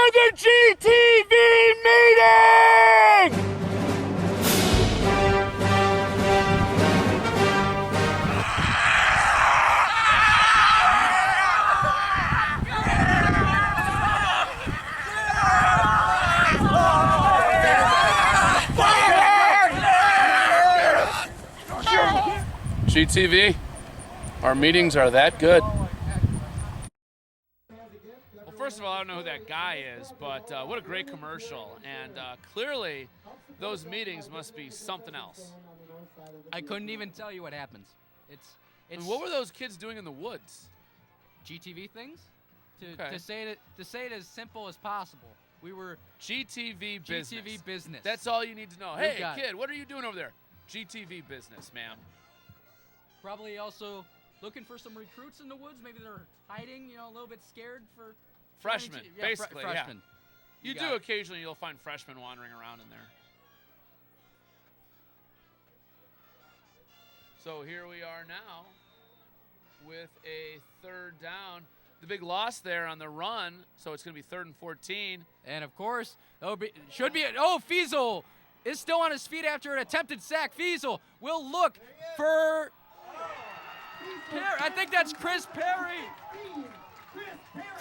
for the GTV meeting! GTV, our meetings are that good. Well, first of all, I don't know who that guy is, but what a great commercial. And clearly, those meetings must be something else. I couldn't even tell you what happens. It's And what were those kids doing in the woods? GTV things. Okay. To say it as simple as possible. We were GTV business. GTV business. That's all you need to know. You Hey, got it. kid, what are you doing over there? GTV business, ma'am. Probably also looking for some recruits in the woods. Maybe they're hiding, a little bit scared for Freshmen, basically, freshmen. Yeah. You do occasionally, you'll find freshmen wandering around in there. So here we are now with a third down. The big loss there on the run, so it's going to be 3rd and 14. And of course, Fiesel is still on his feet after an attempted sack. Fiesel will look for I think that's Chris Perry.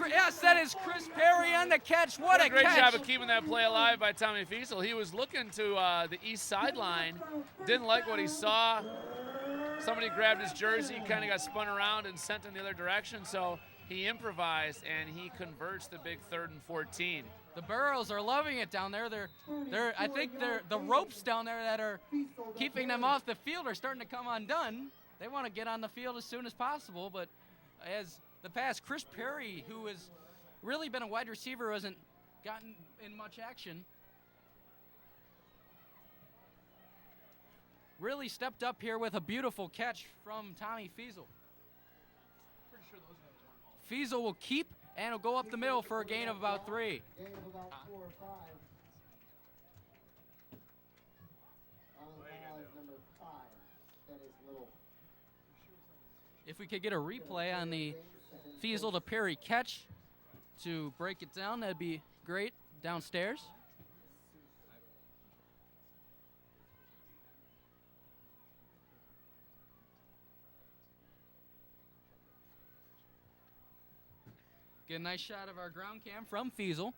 Yes, that is Chris Perry on the catch. What a great catch. job of keeping that play alive by Tommy Fiesel. He was looking to the east sideline, didn't like what he saw. Somebody grabbed his jersey, kind of got spun around and sent in the other direction, so he improvised and he converts the big 3rd and 14. The Burros are loving it down there. I think the ropes down there that are keeping them off the field are starting to come undone. They want to get on the field as soon as possible, but as the past, Chris Perry, who has really been a wide receiver, hasn't gotten in much action, really stepped up here with a beautiful catch from Tommy Fiesel. Fiesel will keep and will go up the middle for a gain of about 3. If we could get a replay on the Fiesel to Perry catch to break it down, that'd be great downstairs. Get a nice shot of our ground cam from Fiesel.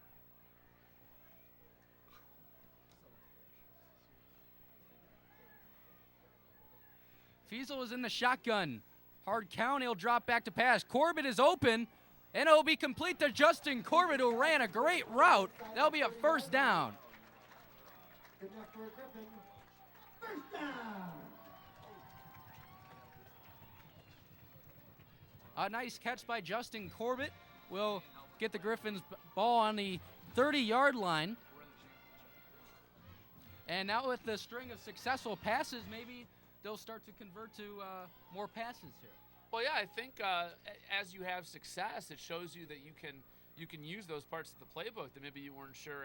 Fiesel is in the shotgun. Hard count, he'll drop back to pass. Corbett is open, and it'll be complete to Justin Corbett, who ran a great route. That'll be a first down. A nice catch by Justin Corbett will get the Griffins ball on the 30-yard line. And now with the string of successful passes, maybe they'll start to convert to more passes here. Well, yeah, I think as you have success, it shows you that you can use those parts of the playbook that maybe you weren't sure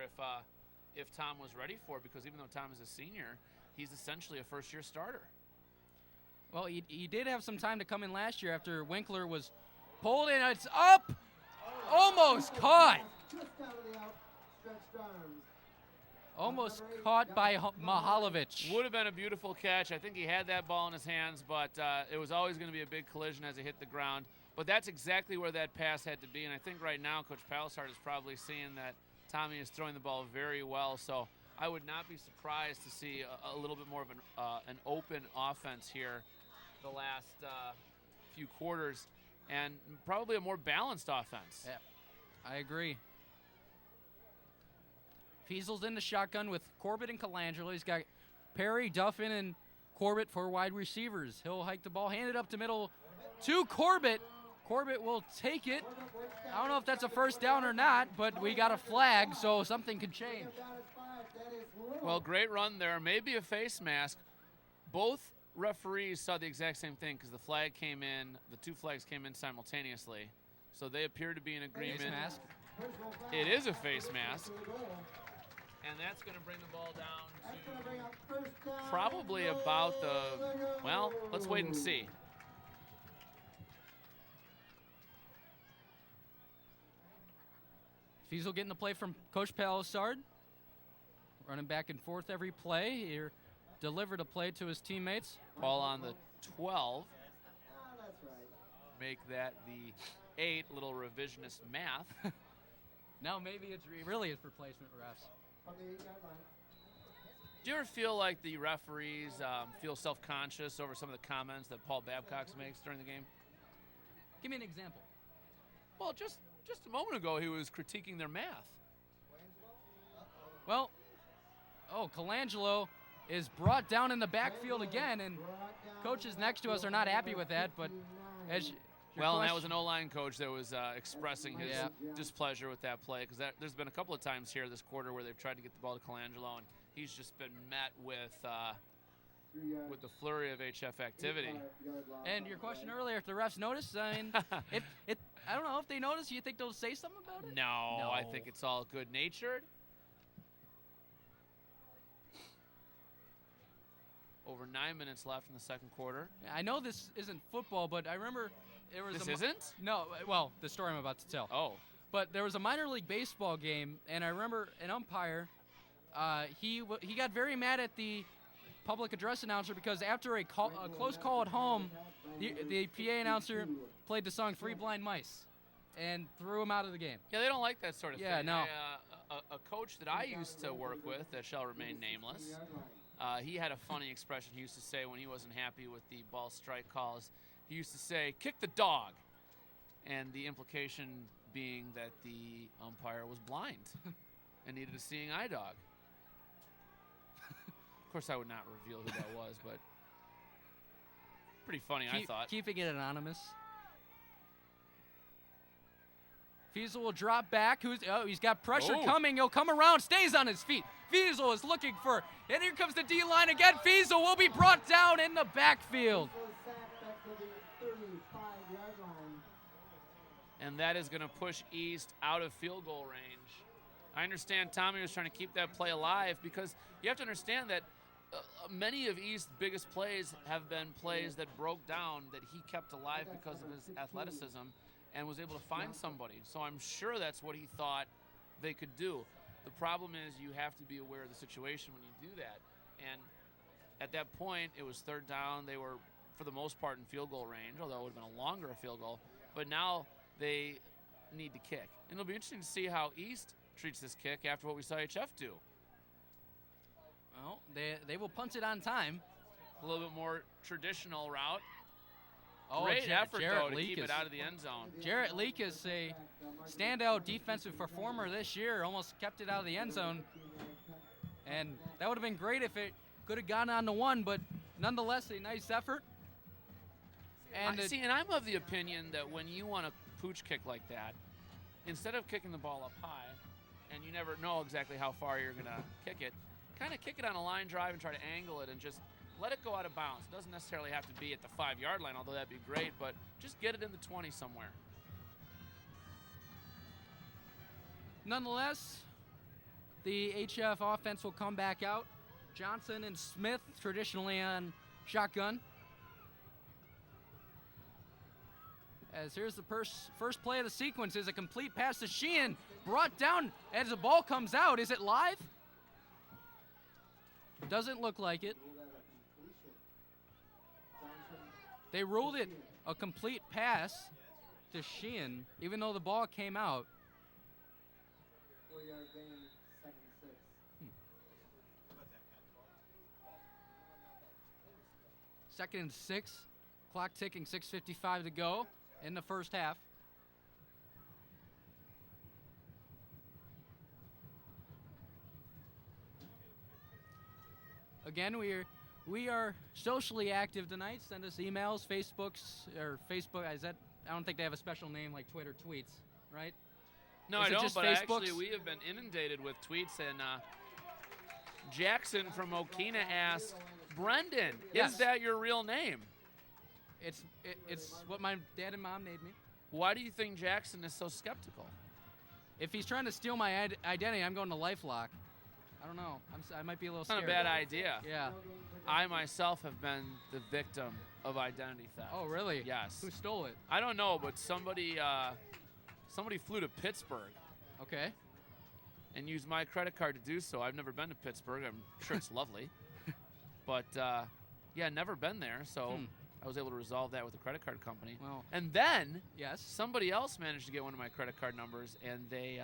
if Tom was ready for, because even though Tom is a senior, he's essentially a first-year starter. Well, he did have some time to come in last year after Winkler was pulled in. It's up, almost caught. Almost caught by Mahalovic. Would have been a beautiful catch. I think he had that ball in his hands, but it was always going to be a big collision as it hit the ground. But that's exactly where that pass had to be, and I think right now Coach Palisard is probably seeing that Tommy is throwing the ball very well, so I would not be surprised to see a little bit more of an open offense here the last few quarters, and probably a more balanced offense. Yeah, I agree. Fiesel's in the shotgun with Corbett and Colangelo. He's got Perry, Duffin, and Corbett for wide receivers. He'll hike the ball, hand it up to middle to Corbett. Corbett will take it. I don't know if that's a first down or not, but we got a flag, so something could change. Well, great run there. Maybe a face mask. Both referees saw the exact same thing because the two flags came in simultaneously. So they appear to be in agreement. Face mask. It is a face mask. And that's going to bring the ball down to probably about let's wait and see. Fiesel getting the play from Coach Palisard. Running back and forth every play. Here, delivered a play to his teammates. Ball on the 12. Make that the 8. Little revisionist math. Now maybe it really is replacement refs. Do you ever feel like the referees feel self-conscious over some of the comments that Paul Babcock makes during the game? Give me an example. Well, just a moment ago, he was critiquing their math. Well, Colangelo is brought down in the backfield again, and coaches next to us are not happy with that. But as well, and that was an O-line coach that was expressing his displeasure with that play, because there's been a couple of times here this quarter where they've tried to get the ball to Colangelo, and he's just been met with the flurry of HF activity. And your question earlier, if the refs notice, I mean, I don't know if they notice. You think they'll say something about it? No, I think it's all good-natured. Over 9 minutes left in the second quarter. I know this isn't football, but I remember there was This isn't? No, well, the story I'm about to tell. Oh. But there was a minor league baseball game, and I remember an umpire, he got very mad at the public address announcer because after a close call at home, the PA announcer played the song Three Blind Mice and threw him out of the game. Yeah, they don't like that sort of thing. Yeah, no. A coach that I used to work with that shall remain nameless, he had a funny expression he used to say when he wasn't happy with the ball strike calls. He used to say, "Kick the dog," and the implication being that the umpire was blind and needed a seeing eye dog. Of course, I would not reveal who that was, but pretty funny, I thought. Keeping it anonymous. Fiesel will drop back. He's got pressure coming. He'll come around, stays on his feet. Fiesel is looking for, and here comes the D-line again. Fiesel will be brought down in the backfield. And that is going to push East out of field goal range. I understand Tommy was trying to keep that play alive because you have to understand that many of East's biggest plays have been plays that broke down that he kept alive because of his athleticism and was able to find somebody. So I'm sure that's what he thought they could do. The problem is you have to be aware of the situation when you do that. And at that point, it was third down. They were, for the most part, in field goal range, although it would have been a longer field goal. But now they need to kick. And it'll be interesting to see how East treats this kick after what we saw HF do. Well, they will punt it on time. A little bit more traditional route. Oh, Great effort, Jarrett though, to keep Leak it out of the end zone. Jarrett Leak is a standout defensive performer this year. Almost kept it out of the end zone. And that would have been great if it could have gone on to one, but nonetheless, a nice effort. And and I'm of the opinion that when you want a pooch kick like that, instead of kicking the ball up high, and you never know exactly how far you're going to kick it, kind of kick it on a line drive and try to angle it and just let it go out of bounds. It doesn't necessarily have to be at the 5-yard line, although that'd be great, but just get it in the 20 somewhere. Nonetheless, the HF offense will come back out. Johnson and Smith traditionally on shotgun. As here's the first play of the sequence is a complete pass to Sheehan, brought down as the ball comes out. Is it live? Doesn't look like it. They ruled it a complete pass to Sheehan, even though the ball came out. 4-yard gain, 2nd and 6. 2nd and 6. Clock ticking, 6:55 to go in the first half. Again, we are socially active tonight. Send us emails, Facebook. I don't think they have a special name like Twitter tweets, right? No, Is I it don't, just but Facebooks? actually we have been inundated with tweets, and Jackson from Okina asked, Brendan, Yes. is that your real name? It's what my dad and mom named me. Why do you think Jackson is so skeptical? If he's trying to steal my identity, I'm going to LifeLock. I don't know. I might be a little It's not scared. a bad idea. Yeah. I myself have been the victim of identity theft. Oh, really? Yes. Who stole it? I don't know, but somebody flew to Pittsburgh Okay. and use my credit card to do so. I've never been to Pittsburgh. I'm sure it's lovely. But, yeah, never been there, so I was able to resolve that with the credit card company. Well, and then yes. somebody else managed to get one of my credit card numbers, and they,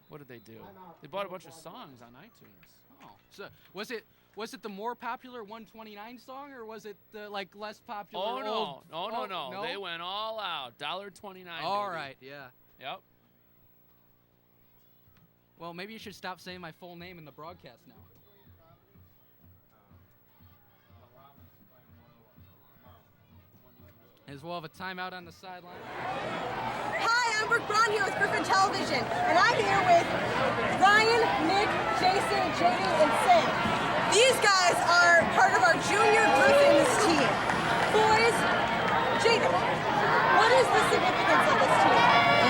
what did they do? They bought a bunch of songs on iTunes. Oh, so was it the more popular 129 song, or was it the like less popular? Oh old, no! They went all out. $1.29. All right, yeah. Yep. Well, maybe you should stop saying my full name in the broadcast now. As well have a timeout on the sideline. Hi, I'm Brooke Braun here with Griffin Television, and I'm here with Ryan, Nick, Jason, JD, and Sam. These guys are part of our junior Griffins team. Boys, Jaden, what is the significance of this team?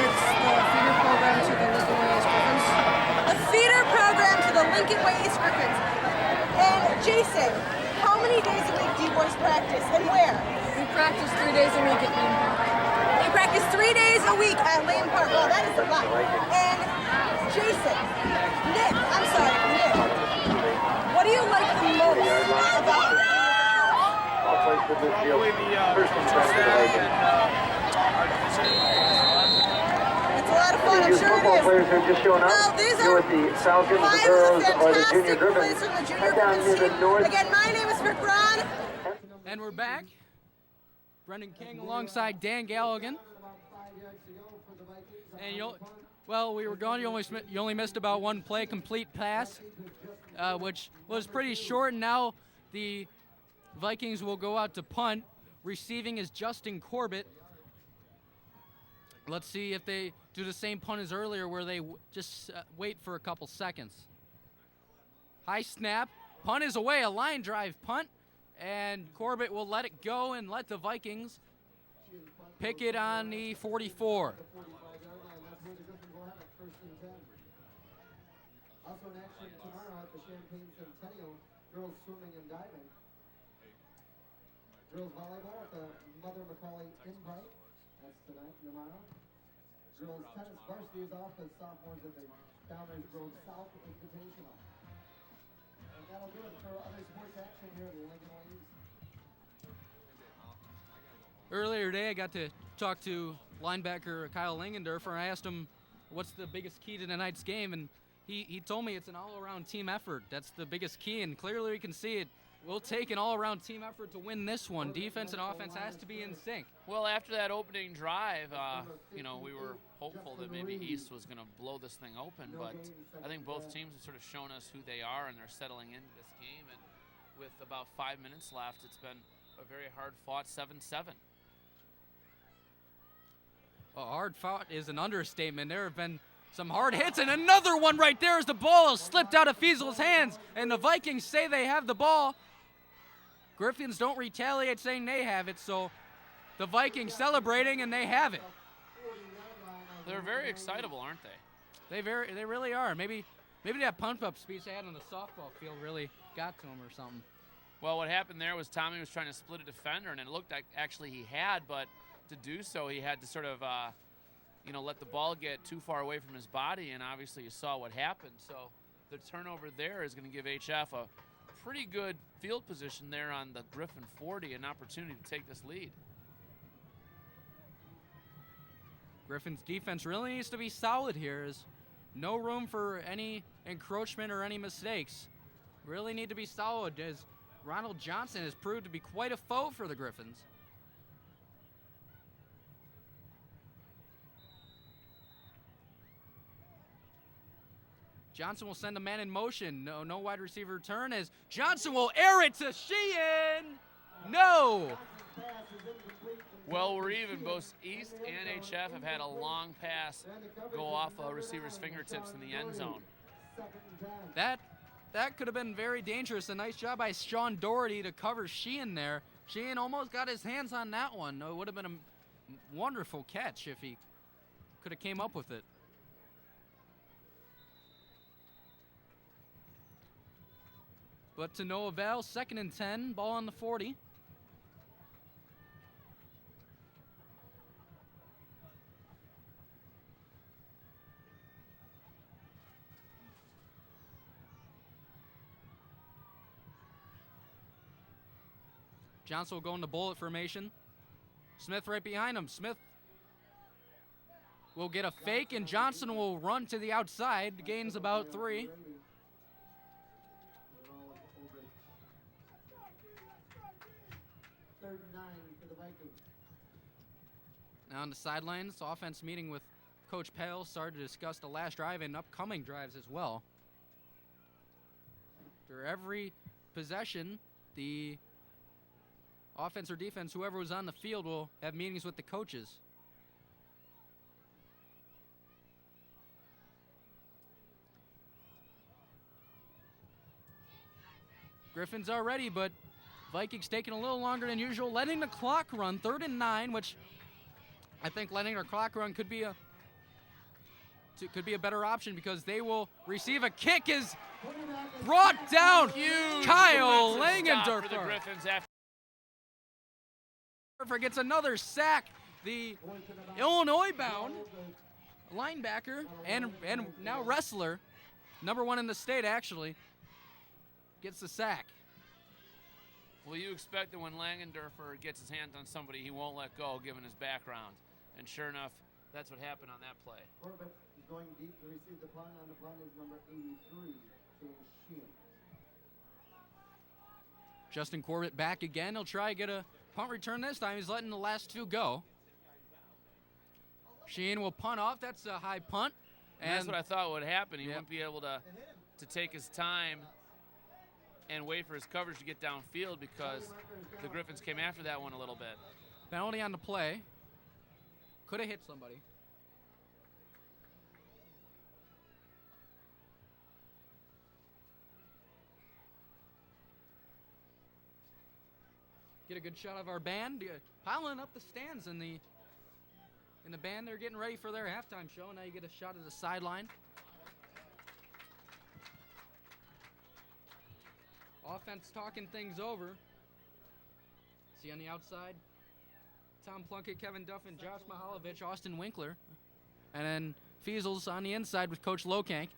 It's the feeder program to the Lincoln Way East Griffins. The feeder program to the Lincoln Way East Griffins. And Jason, how many days a week do you boys practice, and where? We practice 3 days a week at Lane Park. They practice 3 days a week at Lane Park. Well, that is a lot. And Jason, Nick, what do you like the most about the Probably the coaching staff and our division. It's a lot of fun, I'm These sure football it is. players who are just showing up. Well, these You're are with the Falcons, the 5 Girls, of the or the Junior fantastic boys Griffins. from the Junior Head down Griffins near the team. north. Again, my name is Rick Braun. And we're back. Brendan King alongside Dan Galligan. And we were gone. You only missed about one play, complete pass, which was pretty short. And now the Vikings will go out to punt. Receiving is Justin Corbett. Let's see if they do the same punt as earlier, where they just wait for a couple seconds. High snap. Punt is away. A line drive punt. And Corbett will let it go and let the Vikings pick it on the 44. Also in action tomorrow at the Champaign Centennial, girls swimming and diving. Girls volleyball at the Mother Macaulay Invite. That's tonight and tomorrow. Girls tennis varsity is off as sophomores at the Downers Grove South Invitational. And that'll do it for other sports action here at the Lincoln Way East. Earlier today, I got to talk to linebacker Kyle Langendorfer, and I asked him what's the biggest key to tonight's game, and he told me it's an all-around team effort. That's the biggest key, and clearly we can see it. We'll take an all-around team effort to win this one. Defense and offense has to be in sync. Well, after that opening drive, we were hopeful that maybe East was going to blow this thing open, but I think both teams have sort of shown us who they are, and they're settling into this game. And with about 5 minutes left, it's been a very hard-fought 7-7. Hard fought is an understatement. There have been some hard hits, and another one right there as the ball has slipped out of Fiesel's hands, and the Vikings say they have the ball. Griffins don't retaliate saying they have it, so the Vikings celebrating, and they have it. They're very excitable, aren't they? They really are. Maybe that pump-up speech they had on the softball field really got to them or something. Well, what happened there was Tommy was trying to split a defender, and it looked like actually he had, but to do so, he had to sort of, let the ball get too far away from his body, and obviously you saw what happened. So the turnover there is going to give HF a pretty good field position there on the Griffin 40, an opportunity to take this lead. Griffin's defense really needs to be solid here. There's no room for any encroachment or any mistakes. Really need to be solid, as Ronald Johnson has proved to be quite a foe for the Griffins. Johnson will send a man in motion. No wide receiver turn as Johnson will air it to Sheehan. No. Well, we're even. Both East and HF have had a long pass go off a receiver's fingertips in the end zone. That could have been very dangerous. A nice job by Sean Doherty to cover Sheehan there. Sheehan almost got his hands on that one. It would have been a wonderful catch if he could have came up with it. But to no avail, 2nd and 10, ball on the 40. Johnson will go into bullet formation. Smith right behind him. Smith will get a fake, and Johnson will run to the outside. Gains about 3. Third and 9 for the Vikings. Now on the sidelines, offense meeting with Coach Pale started to discuss the last drive and upcoming drives as well. After every possession, the offense or defense, whoever was on the field, will have meetings with the coaches. Griffins are ready, but Vikings taking a little longer than usual, letting the clock run. 3rd and 9, which I think letting our clock run could be a better option because they will receive a kick is brought down. Huge Kyle defensive stop for the Langendorfer. Griffins after Gets another sack. The Illinois-bound linebacker and now wrestler, number 1 in the state actually, gets the sack. Well, you expect that when Langendorfer gets his hands on somebody, he won't let go given his background. And sure enough, that's what happened on that play. Corbett is going deep to receive the punt. On the punt is number 83, James Sheehan. Justin Corbett back again. He'll try to get a punt return this time. He's letting the last 2 go. Sheehan will punt off. That's a high punt. And that's what I thought would happen. He Yep. wouldn't be able to take his time and wait for his coverage to get downfield because the Griffins came after that one a little bit. Penalty on the play. Could have hit somebody. Get a good shot of our band piling up the stands in the band. They're getting ready for their halftime show. Now you get a shot of the sideline. Offense talking things over. See on the outside, Tom Plunkett, Kevin Duffin, Josh Mihalovich, Austin Winkler. And then Fiesel's on the inside with Coach Lokank.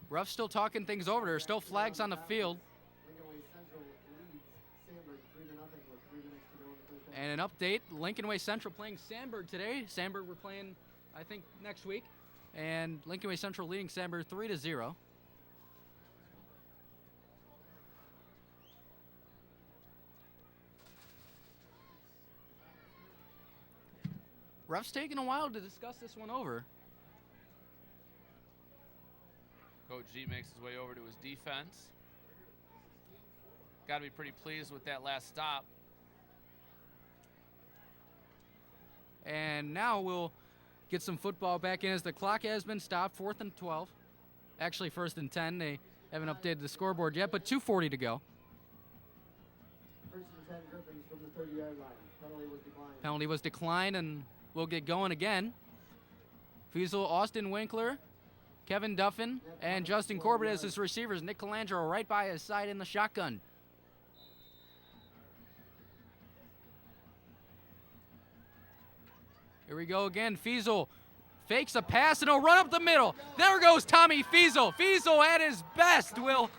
Ruff still talking things over. There are still flags on the field. And an update, Lincoln Way Central playing Sandburg today. Sandburg we're playing, I think, next week. And Lincoln Way Central leading Sandburg 3-0. Ruff's taking a while to discuss this one over. Coach G makes his way over to his defense. Got to be pretty pleased with that last stop. And now we'll get some football back in as the clock has been stopped. 4th and 12. Actually, 1st and 10. They haven't updated the scoreboard yet, but 2:40 to go. 1st and 10 Griffins from the 30-yard line. Penalty was declined. Penalty was declined, and we'll get going again. Fiesel, Austin Winkler, Kevin Duffin, and Justin Corbett as his receivers. Nick Colangelo right by his side in the shotgun. Here we go again. Fiesel fakes a pass and he'll run up the middle. There goes Tommy Fiesel. Fiesel at his best will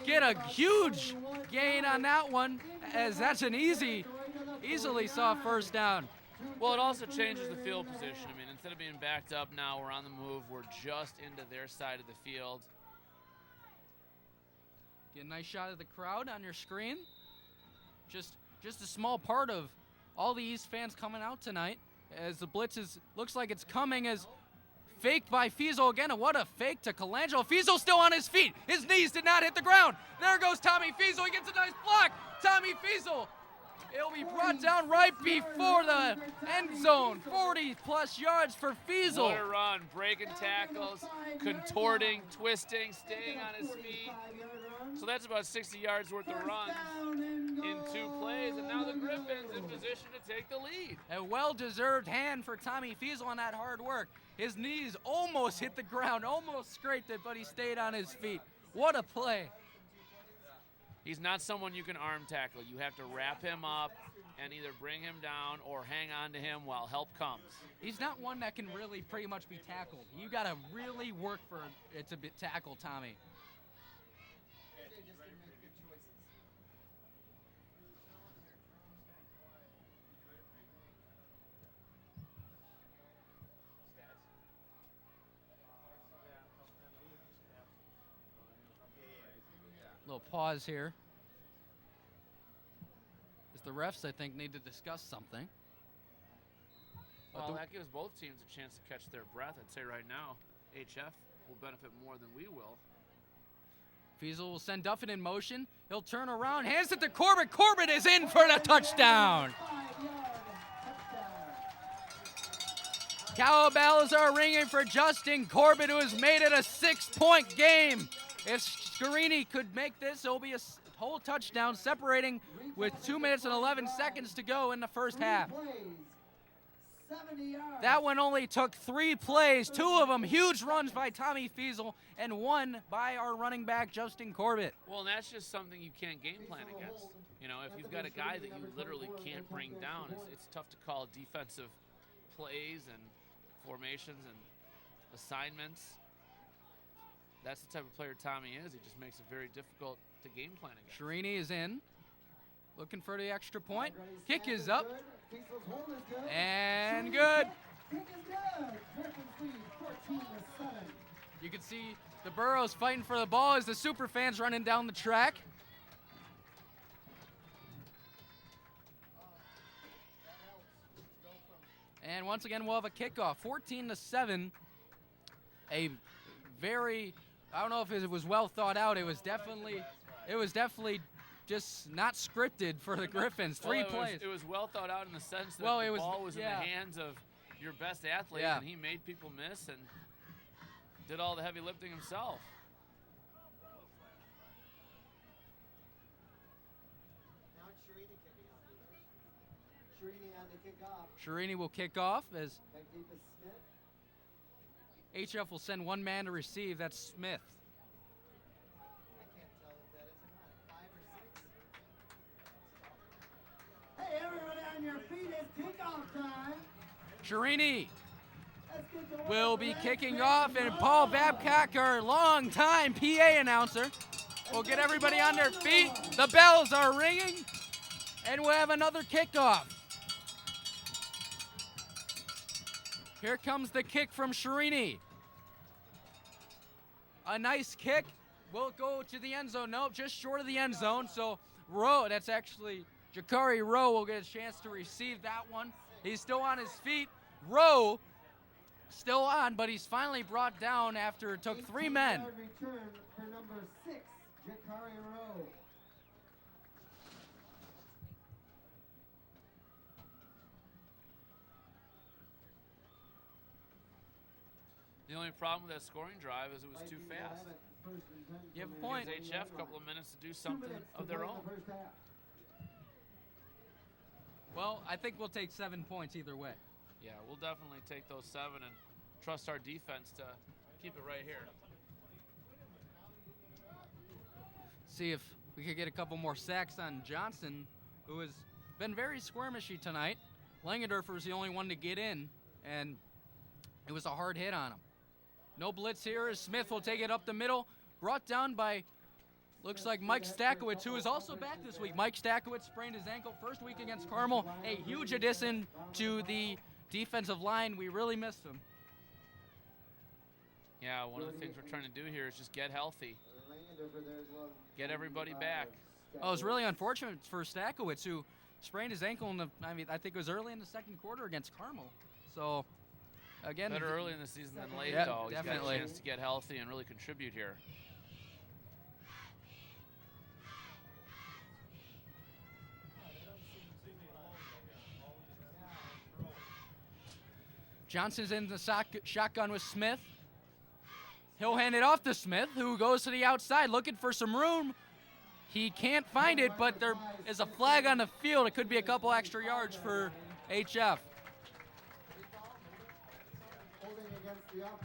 get a huge gain on that one, as that's an easily saw first down. Well, it also changes the field position. I mean, instead of being backed up now, we're on the move. We're just into their side of the field. Get a nice shot of the crowd on your screen. Just a small part of all the East fans coming out tonight, as the blitz looks like it's coming, as faked by Fiesel again. And what a fake to Colangelo. Fiesel still on his feet. His knees did not hit the ground. There goes Tommy Fiesel. He gets a nice block. Tommy Fiesel. It'll be brought down right before the end zone. 40-plus yards for Fiesel. What a run. Breaking tackles, contorting, twisting, staying on his feet. So that's about 60 yards worth of runs in 2 plays. And now the Griffins in position to take the lead. A well-deserved hand for Tommy Fiesel on that hard work. His knees almost hit the ground, almost scraped it, but he stayed on his feet. What a play. He's not someone you can arm tackle. You have to wrap him up and either bring him down or hang on to him while help comes. He's not one that can really pretty much be tackled. You got to really work for it to tackle Tommy. Little pause here. As the refs, I think, need to discuss something. Well, that gives both teams a chance to catch their breath. I'd say right now, HF will benefit more than we will. Fiesel will send Duffin in motion. He'll turn around, hands it to Corbett. Corbett is in for the touchdown. Cowbells are ringing for Justin Corbett, who has made it a 6-point game. If Scarini could make this, it'll be a whole touchdown, separating with 2 minutes and 11 seconds to go in the first half. That one only took 3 plays, 2 of them huge runs by Tommy Fiesel, and 1 by our running back, Justin Corbett. Well, and that's just something you can't game plan against. You know, if you've got a guy that you literally can't bring down, it's tough to call defensive plays and formations and assignments. That's the type of player Tommy is. He just makes it very difficult to game plan against. Scarini is in, looking for the extra point. Kick is up, and good. You can see the Burros fighting for the ball as the super fans running down the track. And once again, we'll have a kickoff, 14-7. A very, I don't know if it was well thought out. It was definitely just not scripted for the Griffins. 3 plays. It was well thought out in the sense that the ball was in the hands of your best athlete, and he made people miss and did all the heavy lifting himself. Scarini will kick off as HF will send 1 man to receive. That's Smith. Hey, everybody on your feet, it's kickoff time. Scarini will be kicking off, and Paul Babcock, our longtime PA announcer, will get everybody on their feet. The bells are ringing, and we'll have another kickoff. Here comes the kick from Scarini. A nice kick. Will go to the end zone. Nope, just short of the end zone. So Rowe, that's actually Jakari Rowe, will get a chance to receive that one. He's still on his feet. Rowe still on, but he's finally brought down after it took 3 men. Return for number 6, Jakari Rowe. The only problem with that scoring drive is it was too fast. You have a point. Gives HF a couple of minutes to do something of their own. Well, I think we'll take 7 points either way. Yeah, we'll definitely take those 7 and trust our defense to keep it right here. See if we could get a couple more sacks on Johnson, who has been very squirmishy tonight. Langendorfer was the only one to get in, and it was a hard hit on him. No blitz here as Smith will take it up the middle. Brought down by, looks like Mike Stakowitz, who is also back this week. Mike Stakowitz sprained his ankle first week against Carmel. A huge addition to the defensive line. We really missed him. Yeah, one of the things we're trying to do here is just get healthy. Get everybody back. Oh, it was really unfortunate for Stakowitz, who sprained his ankle I think it was early in the second quarter against Carmel. So, again, better early in the season than late, yeah, though. He's definitely got a chance to get healthy and really contribute here. Johnson's in the shotgun with Smith. He'll hand it off to Smith, who goes to the outside looking for some room. He can't find it, but there is a flag on the field. It could be a couple extra yards for HF.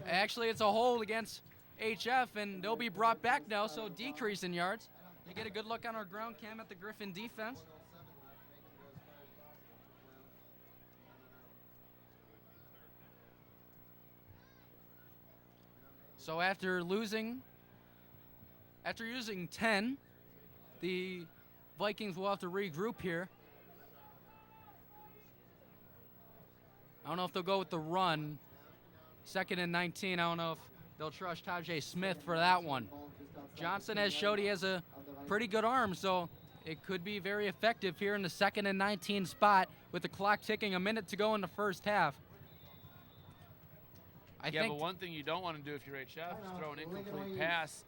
Actually, it's a hold against HF, and they'll be brought back now, so decrease in yards. You get a good look on our ground cam at the Griffin defense. So after using 10, the Vikings will have to regroup here. I don't know if they'll go with the run. 2nd and 19. I don't know if they'll trust Tajay Smith for that one. Johnson has showed he has a pretty good arm, so it could be very effective here in the 2nd and 19 spot with the clock ticking, a minute to go in the first half. I think but one thing you don't want to do if you're HF is throw an incomplete pass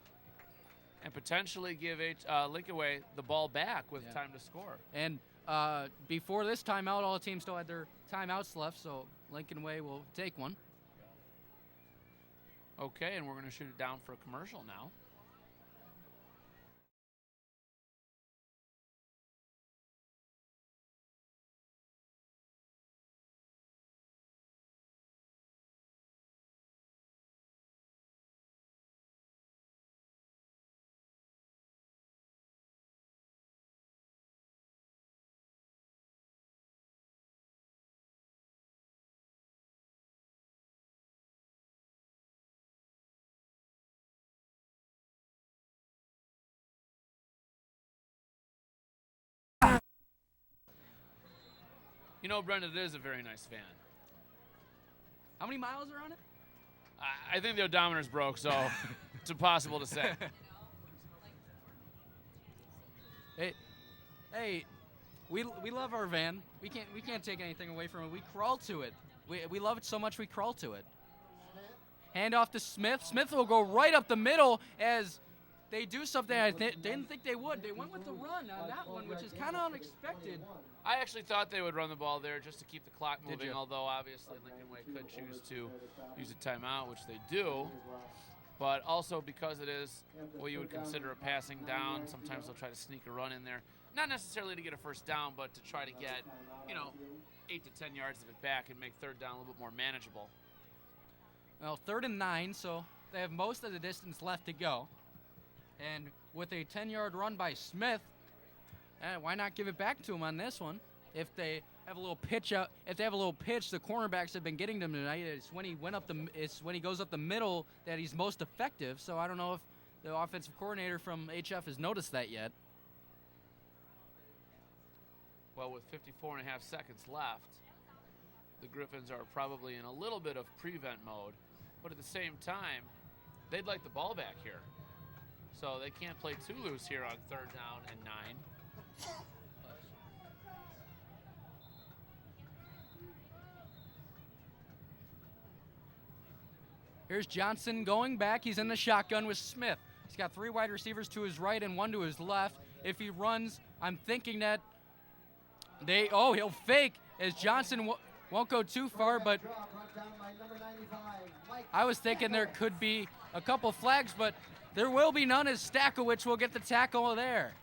and potentially give Lincoln Way the ball back with time to score. And before this timeout, all the teams still had their timeouts left, so Lincoln Way will take one. Okay, and we're going to shoot it down for a commercial now. You know, Brendan, it is a very nice van. How many miles are on it? I think the odometer's broke, so it's impossible to say. Hey, we love our van. We can't take anything away from it. We crawl to it. We love it so much we crawl to it. Hand off to Smith. Smith will go right up the middle as they do something I didn't think they would. They went with the run on that one, which is kind of unexpected. I actually thought they would run the ball there just to keep the clock moving, although obviously Lincoln Way could choose to use a timeout, which they do. But also because it is what you would consider a passing down, sometimes they'll try to sneak a run in there. Not necessarily to get a first down, but to try to get, 8 to 10 yards of it back and make third down a little bit more manageable. Well, 3rd and 9, so they have most of the distance left to go. And with a 10-yard run by Smith, why not give it back to him on this one? If they have a little pitch the cornerbacks have been getting them tonight. It's when he goes up the middle that he's most effective. So I don't know if the offensive coordinator from HF has noticed that yet. Well, with 54 and a half seconds left, the Griffins are probably in a little bit of prevent mode, but at the same time, they'd like the ball back here. So they can't play too loose here on 3rd down and 9. Here's Johnson going back. He's in the shotgun with Smith. He's got 3 wide receivers to his right and 1 to his left. If he runs, I'm thinking that he'll fake as Johnson won't go too far, but I was thinking there could be a couple flags, but there will be none as Stakowicz will get the tackle there.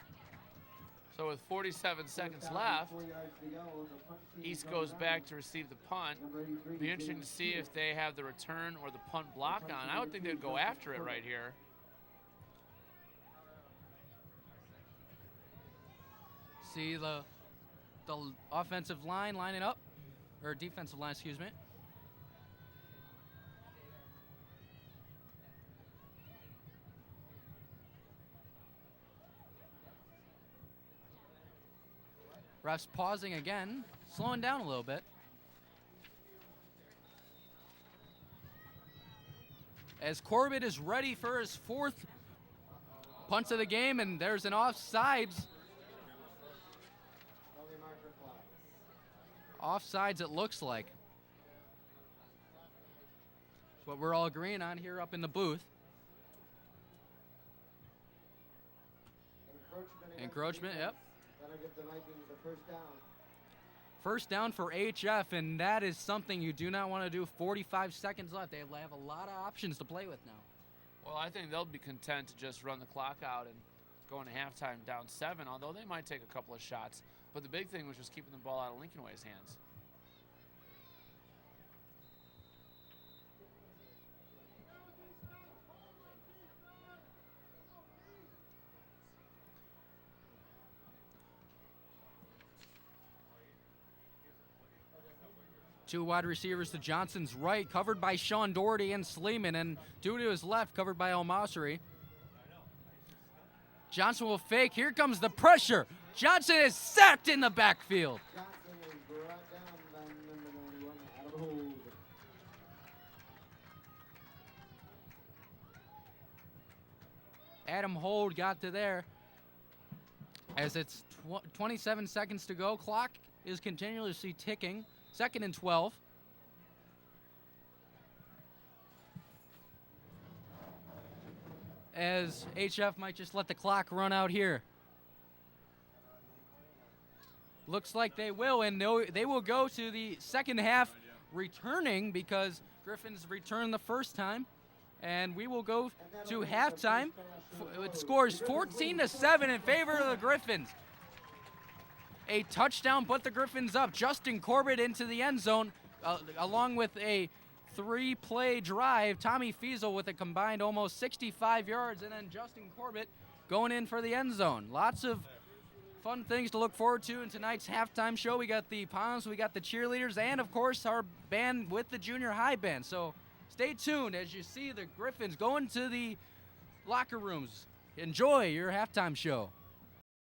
So with 47 seconds left, East goes back to receive the punt. Be interesting to see if they have the return or the punt block on. I would think they'd go after it right here. See the offensive line lining up, or defensive line, excuse me. Refs pausing again, slowing down a little bit. As Corbett is ready for his 4th punt of the game, and there's an offsides. Offsides it looks like. That's what we're all agreeing on here up in the booth. Encroachment, yep. That'll give the Vikings the first down. First down for HF, and that is something you do not want to do. 45 seconds left. They have a lot of options to play with now. Well, I think they'll be content to just run the clock out and go into halftime down 7, although they might take a couple of shots. But the big thing was just keeping the ball out of Lincoln Way's hands. Two wide receivers to Johnson's right, covered by Sean Doherty and Sleeman, and two to his left, covered by El-Masri. Johnson will fake. Here comes the pressure. Johnson is sacked in the backfield. Johnson is brought down by number 91 out of hold. Adam Hold got to there. As it's 27 seconds to go, clock is continuously ticking. 2nd and 12. As HF might just let the clock run out here. Looks like they will, and they will go to the second half returning because Griffins returned the first time. And we will go to halftime. It scores 14-7 in favor of the Griffins. A touchdown put the Griffins up. Justin Corbett into the end zone, along with a 3-play drive. Tommy Fiesel with a combined almost 65 yards, and then Justin Corbett going in for the end zone. Lots of fun things to look forward to in tonight's halftime show. We got the Poms, we got the cheerleaders, and of course our band with the junior high band. So stay tuned as you see the Griffins going to the locker rooms. Enjoy your halftime show.